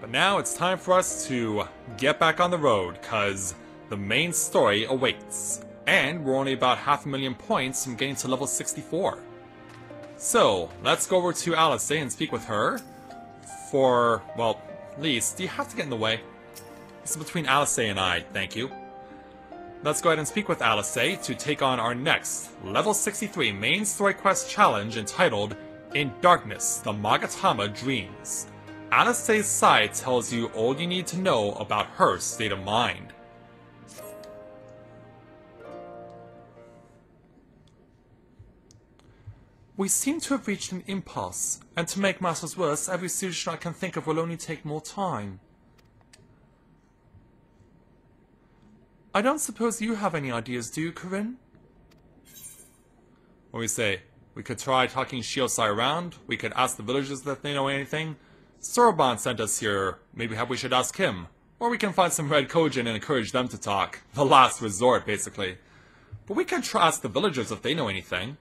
But now it's time for us to get back on the road, cause the main story awaits. And we're only about 500,000 points from getting to level 64. So, let's go over to Alice and speak with her. For, well, Lise, do you have to get in the way? This is between Alice and I, thank you. Let's go ahead and speak with Alice to take on our next level 63 main story quest challenge entitled In Darkness, the Magatama Dreams. Alice's side tells you all you need to know about her state of mind. We seem to have reached an impasse, and to make matters worse, every solution I can think of will only take more time. I don't suppose you have any ideas, do you, Corinne? What do we say? We could try talking Shiosai around, we could ask the villagers if they know anything. Soroban sent us here, maybe we should ask him. Or we can find some red Kojin and encourage them to talk. The last resort, basically. But we can try ask the villagers if they know anything.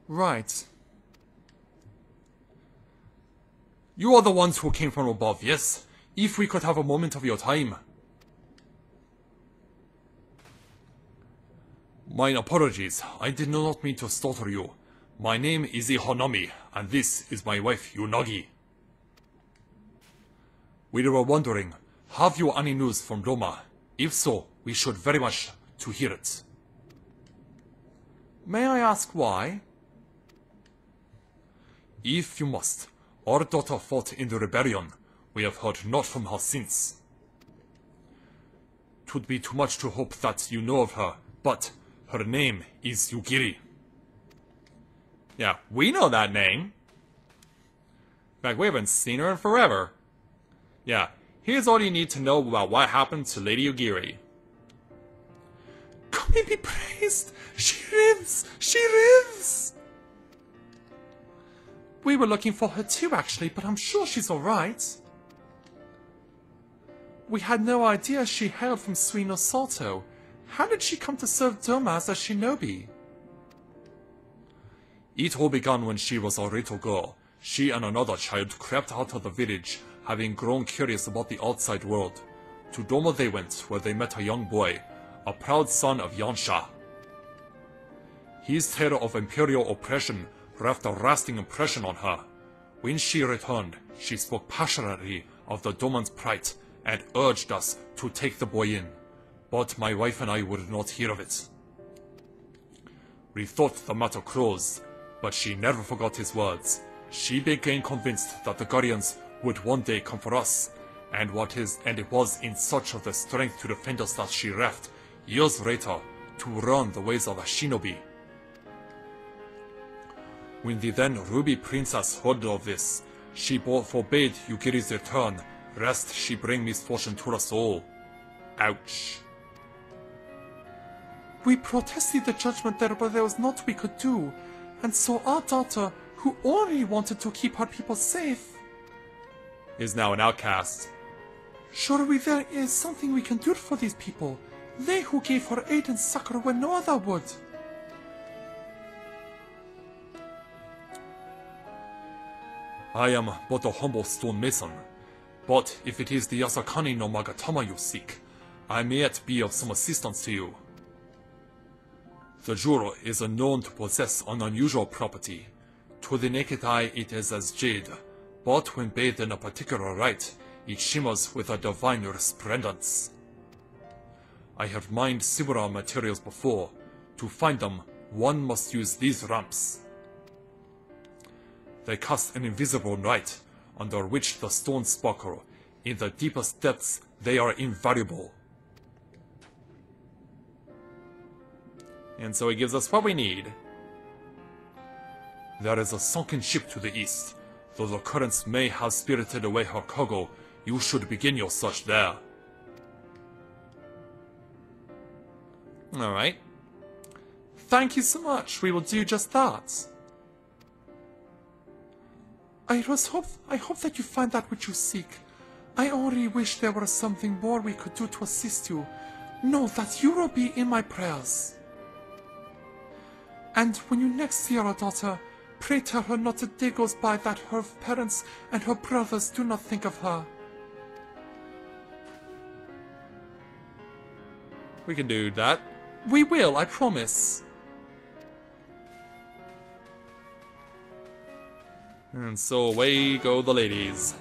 Right. You are the ones who came from above, yes? If we could have a moment of your time. My apologies, I did not mean to startle you. My name is Ihonomi, and this is my wife Yunagi. We were wondering, have you any news from Roma? If so, we should very much to hear it. May I ask why? If you must, our daughter fought in the rebellion. We have heard naught from her since. 'Twould be too much to hope that you know of her, but her name is Yugiri. Yeah, we know that name. In fact, we haven't seen her in forever. Yeah, here's all you need to know about what happened to Lady Yugiri. God may be praised! She lives! She lives! We were looking for her too, actually, but I'm sure she's alright. We had no idea she hailed from Sui-No-Sato. How did she come to serve Doma as a shinobi? It all began when she was a little girl. She and another child crept out of the village, having grown curious about the outside world. To Doma they went, where they met a young boy, a proud son of Yansha. His tale of imperial oppression left a lasting impression on her. When she returned, she spoke passionately of the Doman's plight and urged us to take the boy in. But my wife and I would not hear of it. We thought the matter closed, but she never forgot his words. She became convinced that the Guardians would one day come for us, and it was in search of the strength to defend us that she left, years later, to learn the ways of a shinobi. When the then Ruby Princess heard of this, she forbade Yugiri's return, lest she bring misfortune to us all. Ouch. We protested the judgment there, but there was naught we could do, and so our daughter, who only wanted to keep her people safe, is now an outcast. Surely there is something we can do for these people, they who gave her aid and succor when no other would. I am but a humble stonemason, but if it is the Yasakani no Magatama you seek, I may yet be of some assistance to you. The jewel is known to possess an unusual property. To the naked eye it is as jade, but when bathed in a particular light, it shimmers with a divine resplendence. I have mined similar materials before. To find them, one must use these ramps. They cast an invisible light, under which the stones sparkle. In the deepest depths, they are invaluable. And so he gives us what we need. There is a sunken ship to the east. Though the currents may have spirited away her cargo, you should begin your search there. Alright. Thank you so much. We will do just that. I hope that you find that which you seek. I only wish there were something more we could do to assist you. Know that you will be in my prayers. And when you next see our daughter, Pray tell her not a day goes by that her parents and her brothers do not think of her. We can do that. We will, I promise. And so away go the ladies.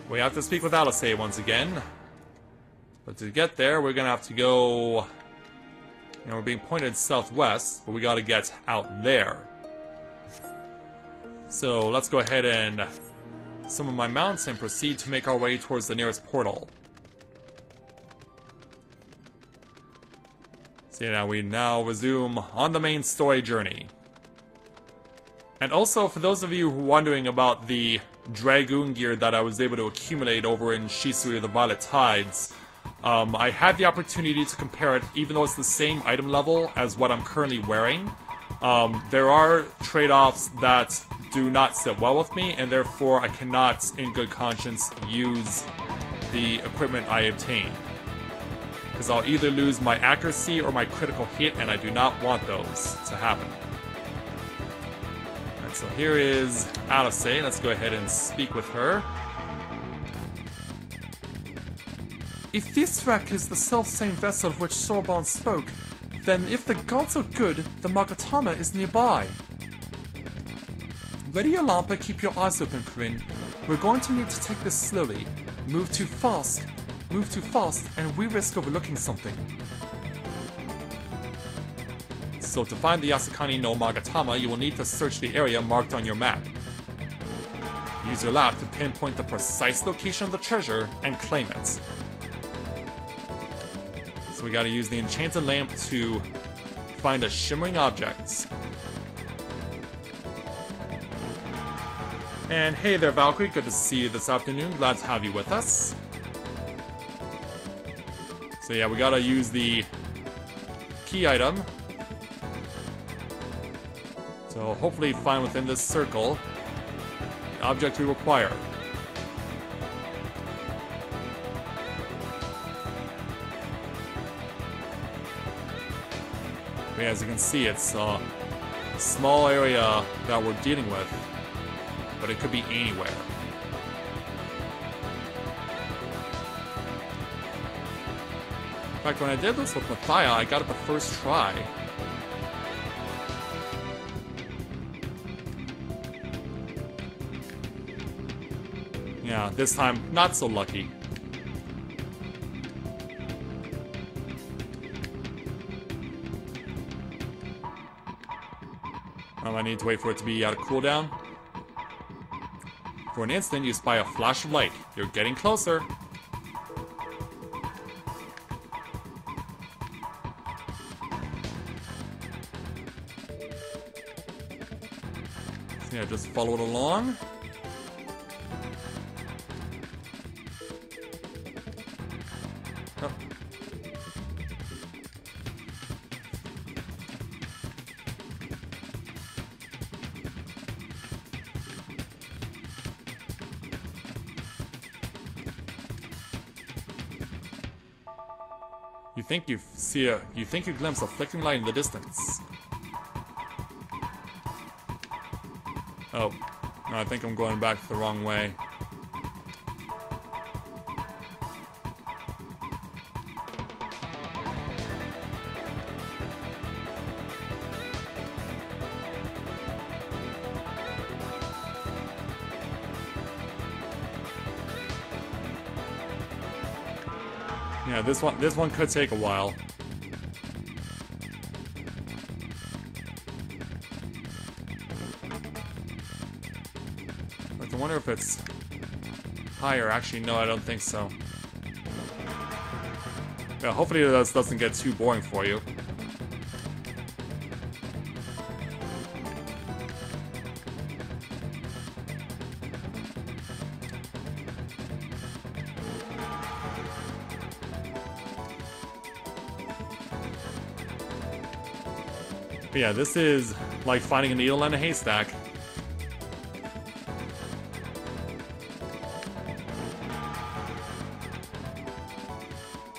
We have to speak with Alice once again. But to get there, we're gonna have to go... You know, we're being pointed southwest, but we gotta get out there. So let's go ahead and summon my mounts and proceed to make our way towards the nearest portal. So yeah, we now resume on the main story journey. And also, for those of you who are wondering about the Dragoon gear that I was able to accumulate over in Shisui of the Violet Tides, I had the opportunity to compare it, even though it's the same item level as what I'm currently wearing. There are trade-offs that do not sit well with me, and therefore I cannot, in good conscience, use the equipment I obtained. Because I'll either lose my accuracy or my critical hit, and I do not want those to happen. Alright, so here is Alice. Let's go ahead and speak with her. If this wreck is the self-same vessel of which Sorbonne spoke, then if the gods are good, the Magatama is nearby. Ready your lamp, keep your eyes open, Corinne. We're going to need to take this slowly. Move too fast, and we risk overlooking something. So to find the Yasukani no Magatama, you will need to search the area marked on your map. Use your lamp to pinpoint the precise location of the treasure and claim it. So we gotta use the enchanted lamp to find a shimmering object. And hey there, Valkyrie, good to see you this afternoon. Glad to have you with us. So yeah, we gotta use the key item. So hopefully find within this circle the object we require. But as you can see, it's a small area that we're dealing with, but it could be anywhere. In fact, when I did this with Mathia, I got it the first try. Yeah, this time, not so lucky. I need to wait for it to be out of cooldown. For an instant, you spy a flash of light. You're getting closer. So yeah, just follow it along. Oh. You think you glimpse a flickering light in the distance. Oh, no, I think I'm going back the wrong way. Yeah, this one could take a while. But I wonder if it's higher. Actually, no, I don't think so. Yeah, hopefully this doesn't get too boring for you. But yeah, this is like finding a needle in a haystack.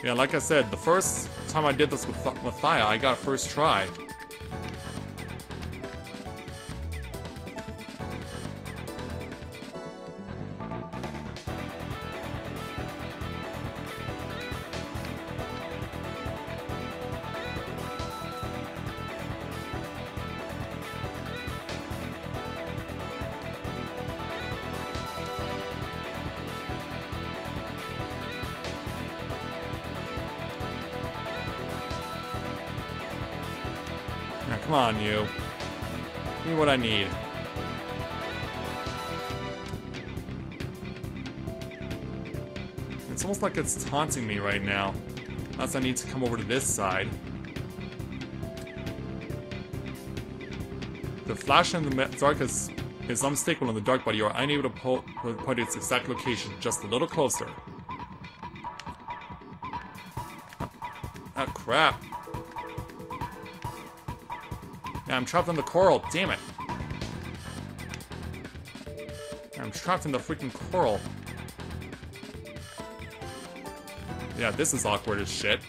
Yeah, like I said, the first time I did this with Mathia, I got a first try. Now, come on, you. Give me what I need. It's almost like it's taunting me right now. Unless I need to come over to this side. The flash in the dark is unmistakable in the dark, but you are unable to point its exact location. Just a little closer. Ah, crap. Yeah, I'm trapped in the coral. Damn it. I'm trapped in the freaking coral. Yeah, this is awkward as shit.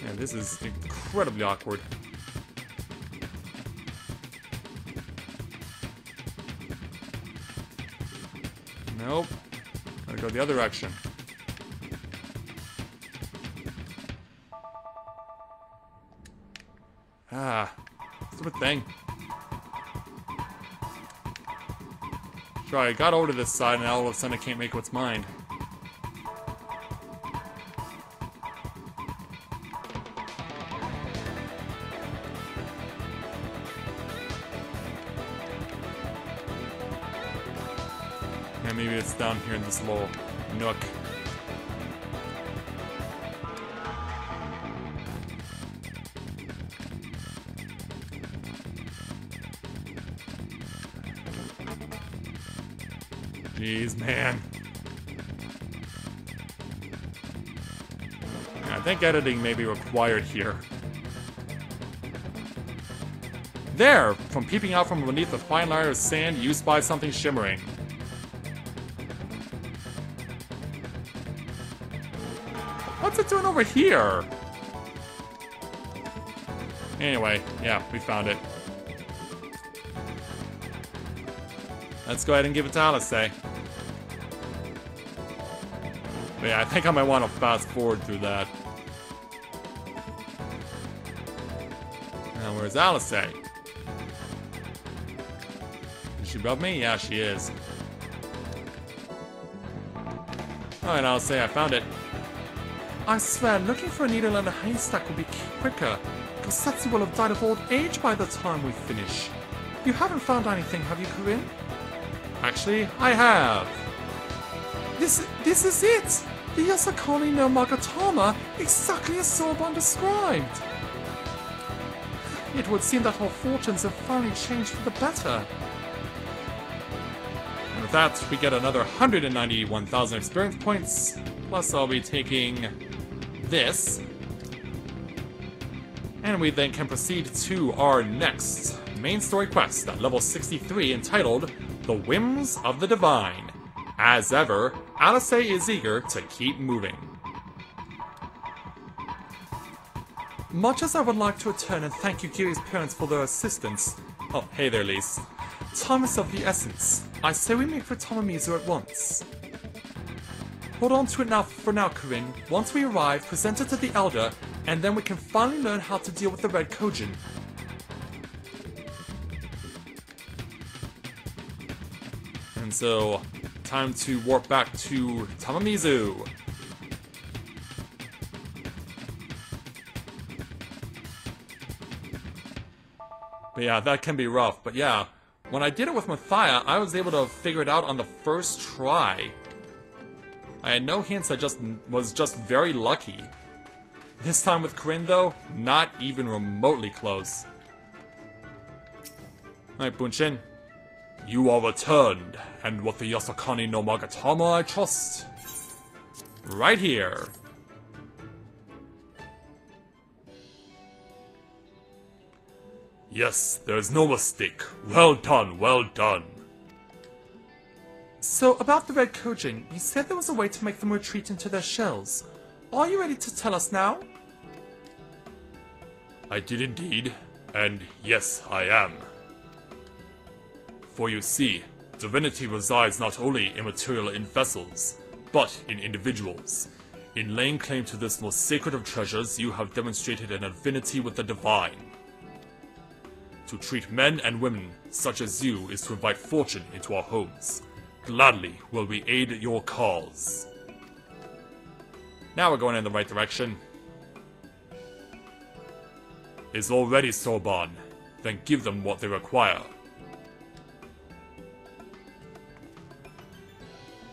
Yeah, this is incredibly awkward. Nope. Gotta go the other direction. Ah, stupid thing. Sure, I got over to this side and now all of a sudden I can't make what's mine. Yeah, maybe it's down here in this little nook. Jeez, man. I think editing may be required here. There! From peeping out from beneath a fine layer of sand, you spy something shimmering. What's it doing over here? Anyway, yeah, we found it. Let's go ahead and give it to Alisei. But yeah, I think I might want to fast forward through that. Now, where's Alisei? Is she above me? Yeah, she is. Alright, Alisei, I found it. I swear, looking for a needle in a haystack will be quicker. Kosetsu will have died of old age by the time we finish. You haven't found anything, have you, Corinne? Actually, I have. This is it! The Yasakani no Magatama, exactly as Sorbonne described! It would seem that our fortunes have finally changed for the better. And with that, we get another 191,000 experience points. Plus, I'll be taking this. And we then can proceed to our next main story quest at level 63, entitled The Whims of the Divine. As ever, Alisei is eager to keep moving. Much as I would like to return and thank Yugiri's parents for their assistance, Oh, hey there, Lise. time is of the essence. I say we make for Tamamizu at once. Hold on to it now for now, Corinne. Once we arrive, present it to the Elder, and then we can finally learn how to deal with the Red Kojin. And so, time to warp back to Tamamizu. But yeah, that can be rough. But yeah, when I did it with Mathia, I was able to figure it out on the first try. I had no hints, I was just very lucky. This time with Corinne, though, not even remotely close. Alright, Bunshin. You are returned, and with the Yasakani no Magatama, I trust. Right here. Yes, there's no mistake. Well done, well done. So, about the Red Kojin, you said there was a way to make them retreat into their shells. Are you ready to tell us now? I did indeed, and yes, I am. For you see, divinity resides not only immaterial in vessels, but in individuals. In laying claim to this most sacred of treasures, you have demonstrated an affinity with the divine. To treat men and women such as you is to invite fortune into our homes. Gladly will we aid your cause. Now we're going in the right direction. is all ready, Soban. Then give them what they require.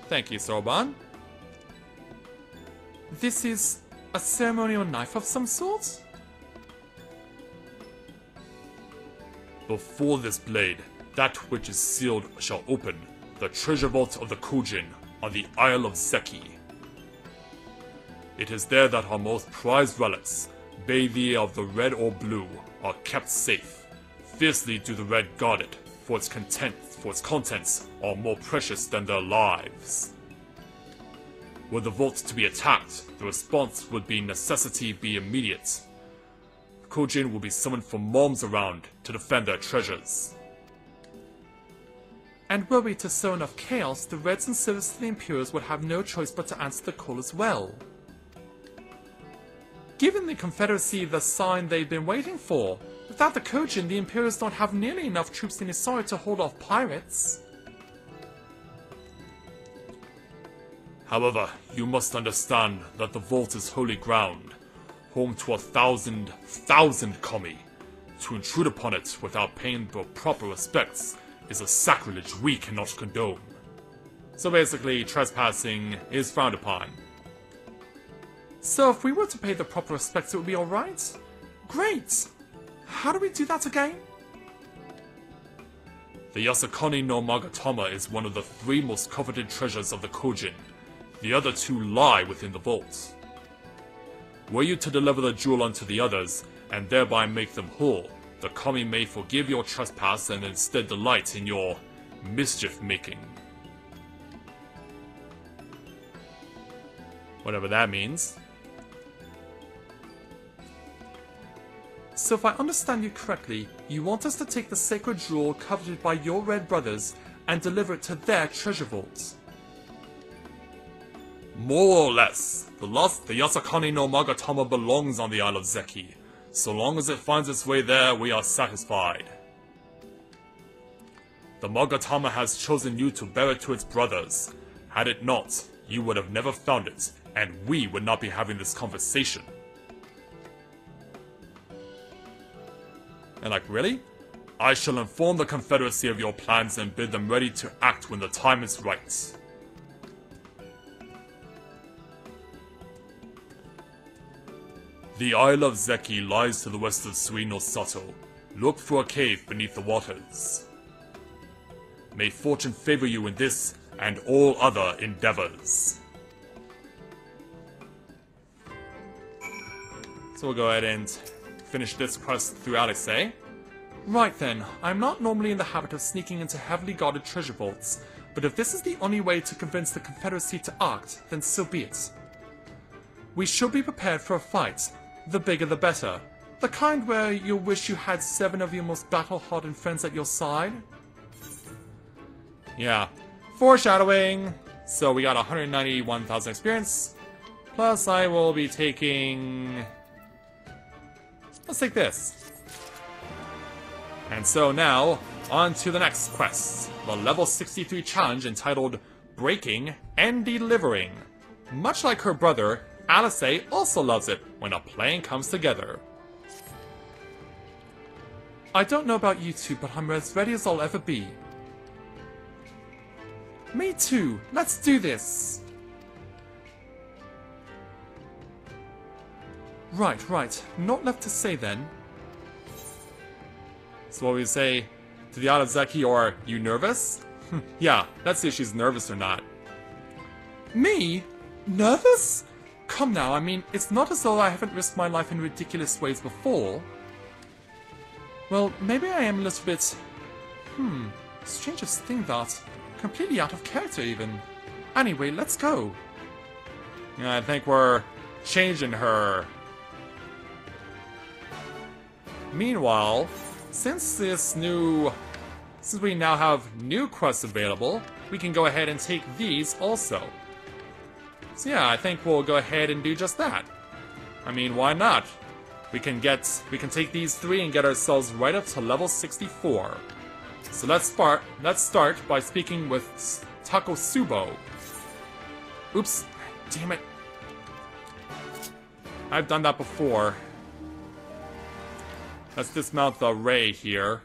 Thank you, Soban. This is a ceremonial knife of some sort? Before this blade, that which is sealed shall open, the treasure vault of the Kojin on the Isle of Zeki. It is there that our most prized relics, be they of the red or blue, are kept safe. Fiercely do the red guard it, for its contents are more precious than their lives. Were the vault to be attacked, the response would be necessity be immediate. Kojin will be summoned from moms around to defend their treasures. And were we to sow enough chaos, the Reds in service to the Imperials would have no choice but to answer the call as well. Given the Confederacy the sign they've been waiting for, without the Kojin, the Imperials don't have nearly enough troops in Isari to hold off pirates. However, you must understand that the vault is holy ground, home to 1,000 kami. To intrude upon it without paying the proper respects is a sacrilege we cannot condone. So basically, trespassing is frowned upon. So if we were to pay the proper respects, it would be alright? Great! How do we do that again? The Yasakani no Magatama is one of the 3 most coveted treasures of the Kojin. The other 2 lie within the vault. Were you to deliver the jewel unto the others, and thereby make them whole, the kami may forgive your trespass and instead delight in your mischief-making. Whatever that means. So if I understand you correctly, you want us to take the sacred jewel coveted by your red brothers and deliver it to their treasure vault. More or less, the Yasakani no Magatama belongs on the Isle of Zeki. So long as it finds its way there, we are satisfied. The Magatama has chosen you to bear it to its brothers. Had it not, you would have never found it, and we would not be having this conversation. And like, really? I shall inform the Confederacy of your plans and bid them ready to act when the time is right. The Isle of Zeki lies to the west of Sui-No-Sato. Look for a cave beneath the waters. May fortune favor you in this and all other endeavors. So we'll go ahead and finish this quest through Alexei. Right then, I'm not normally in the habit of sneaking into heavily guarded treasure vaults, but if this is the only way to convince the Confederacy to act, then so be it. We should be prepared for a fight. The bigger the better. The kind where you'll wish you had 7 of your most battle-hardened friends at your side. Yeah. Foreshadowing! So we got 191,000 experience. Plus I will be taking... Let's take this. And so now, on to the next quest. The level 63 challenge entitled Breaking and Delivering. Much like her brother, Alexei also loves it when a plan comes together. I don't know about you two, but I'm as ready as I'll ever be. Me too! Let's do this! Right. Not left to say then. So what we say to the Isle of Zeki, or you nervous? Yeah, let's see if she's nervous or not. Me? Nervous? Come now, I mean, it's not as though I haven't risked my life in ridiculous ways before. Well, maybe I am a little bit... strangest thing that. Completely out of character even. Anyway, let's go. Yeah, I think we're changing her. Meanwhile, since we now have new quests available, we can go ahead and take these also. So yeah, I think we'll go ahead and do just that. I mean, why not? We can take these 3 and get ourselves right up to level 64. So let's start by speaking with Takotsubo. Oops, damn it. I've done that before. Let's dismount the ray here.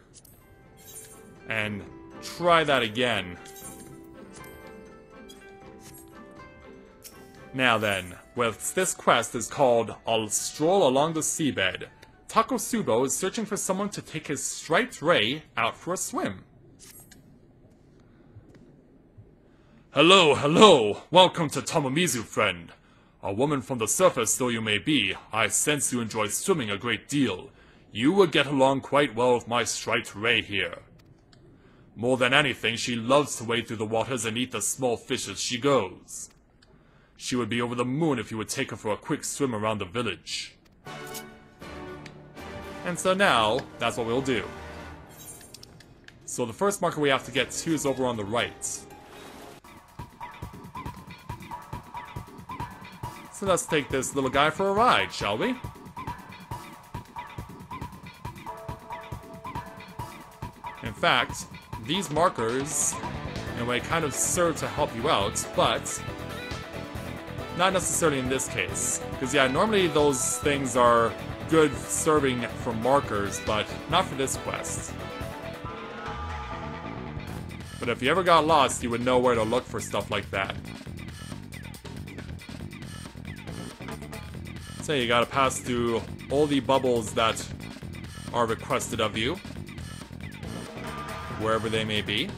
And try that again. Now then, this quest is called A Stroll Along the Seabed. Takotsubo is searching for someone to take his striped ray out for a swim. Hello, hello! Welcome to Tomomizu, friend. A woman from the surface though you may be, I sense you enjoy swimming a great deal. You will get along quite well with my striped ray here. More than anything, she loves to wade through the waters and eat the small fish as she goes. She would be over the moon if you would take her for a quick swim around the village. And so now, that's what we'll do. So the first marker we have to get to is over on the right. So let's take this little guy for a ride, shall we? In fact, these markers, in a way, kind of serve to help you out, but not necessarily in this case. Because yeah, normally those things are good serving for markers, but not for this quest. But if you ever got lost, you would know where to look for stuff like that. So you gotta pass through all the bubbles that are requested of you, wherever they may be.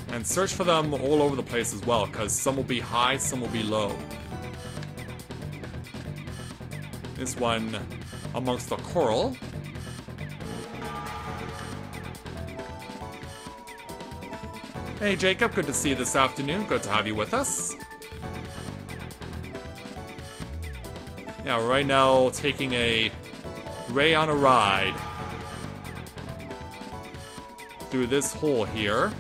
And search for them all over the place as well, because some will be high, some will be low. This one amongst the coral. Hey Jacob, good to see you this afternoon. Good to have you with us. Yeah, right now taking a ray on a ride through this hole here.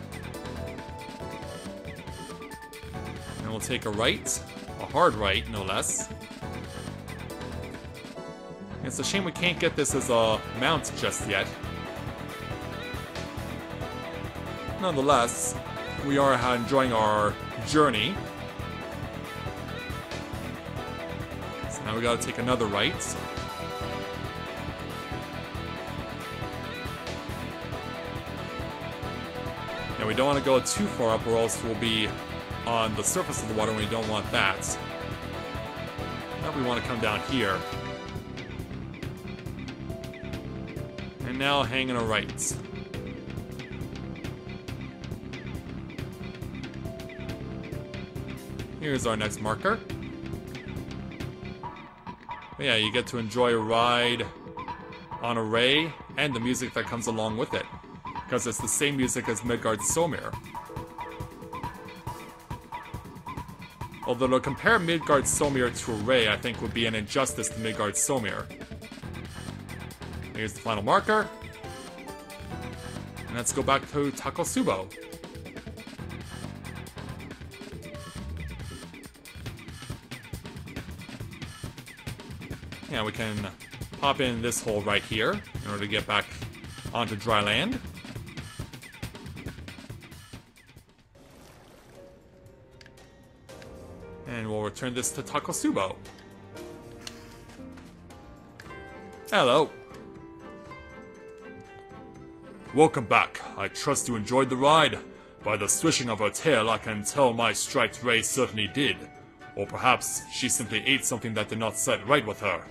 And we'll take a right, a hard right, no less. It's a shame we can't get this as a mount just yet. Nonetheless, we are enjoying our journey. So now we gotta take another right. Now we don't want to go too far up or else we'll be on the surface of the water and we don't want that. Now we want to come down here. And now hanging a right. Here's our next marker. But yeah, you get to enjoy a ride on a ray and the music that comes along with it. Because it's the same music as Midgard's Somir. Although to compare Midgard's Somir to a ray, I think would be an injustice to Midgard's Somir. Here's the final marker. And let's go back to Takotsubo. Yeah, we can pop in this hole right here in order to get back onto dry land. And we'll return this to Takotsubo. Hello. Welcome back. I trust you enjoyed the ride. By the swishing of her tail, I can tell my striped ray certainly did. Or perhaps she simply ate something that did not set right with her.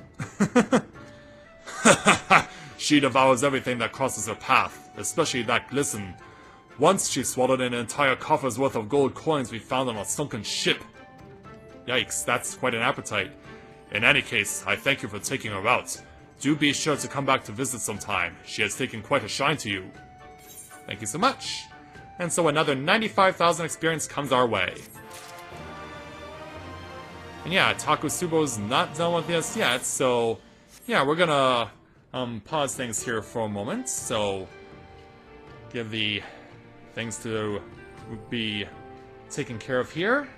She devours everything that crosses her path, especially that glisten. Once she swallowed an entire coffer's worth of gold coins we found on a sunken ship. Yikes, that's quite an appetite. In any case, I thank you for taking her out. Do be sure to come back to visit sometime. She has taken quite a shine to you. Thank you so much. And so another 95,000 experience comes our way. And yeah, Takotsubo's not done with this yet, so yeah, we're gonna pause things here for a moment. So give the things to be taken care of here.